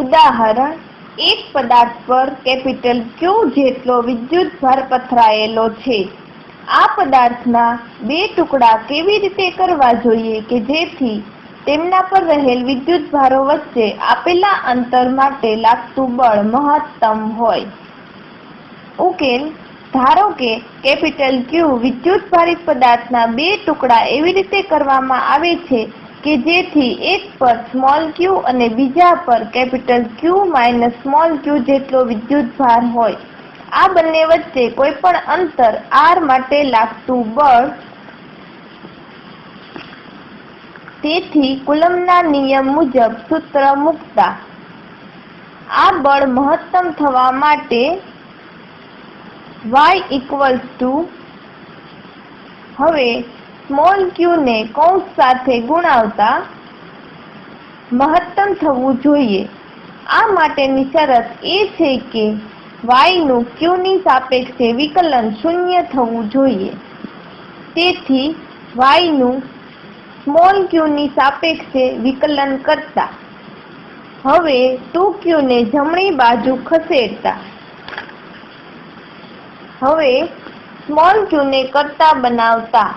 ઉદાહરણ, એક પદાર્થ પર કેપિટલ Q જેટલો વિદ્યુતભાર પથરાયેલો છે. આ પદાર્થના બે ટુકડા કેવી રીતે કરવા જોઈએ કે જેથી તેમના પર રહેલ વિદ્યુતભારો વચ્ચે આપેલા અંતર માટે લાગતું બળ મહત્તમ હોય? ઉકેલ: ધારો કે કેપિટલ Q વિદ્યુતભારિત પદાર્થના બે ટુકડા એવી રીતે કરવામાં આવે છે કે જેથી એક પર સ્મોલ q અને બીજા પર capital Q minus small q જેટલો વિદ્યુતભાર હોય. આ બંને વચ્ચે કોઈપણ અંતર r માટે લાગતું બળ. તેથી કુલમ્બના નિયમ મુજબ સૂત્ર મૂકતા આ બળ મહત્તમ થવા માટે y હવે સ્મોલ q ને કૌંસ સાથે ગુણાવતા મહત્તમ થવું જોઈએ. આ માટેની શરત એ છે કે y નું q ની સાપેક્ષે વિકલન શૂન્ય થવું જોઈએ. તેથી y નું સ્મોલ q ની સાપેક્ષે વિકલન કરતા હવે 2q ને જમણી બાજુ ખસેડતા હવે સ્મોલ q ને કરતા બનાવતા.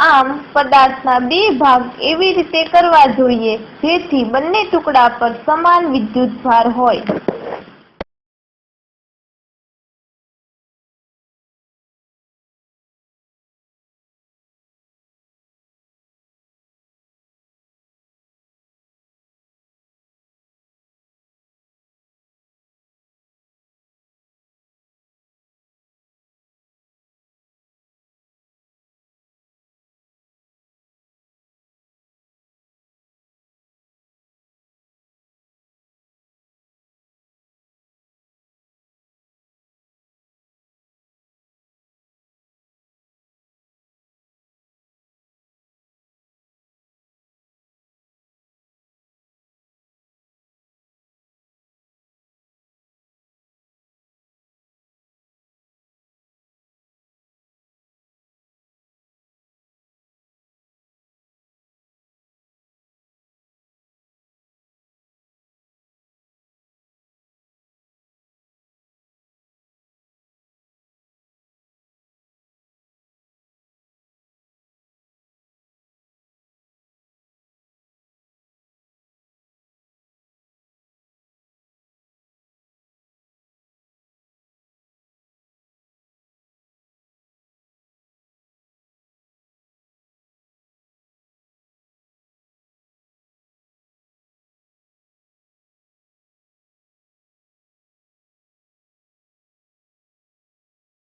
આમ પદાર્થના બે ભાગ એવી રીતે કરવા જોઈએ જેથી બંને ટુકડા પર સમાન વિદ્યુતભાર હોય.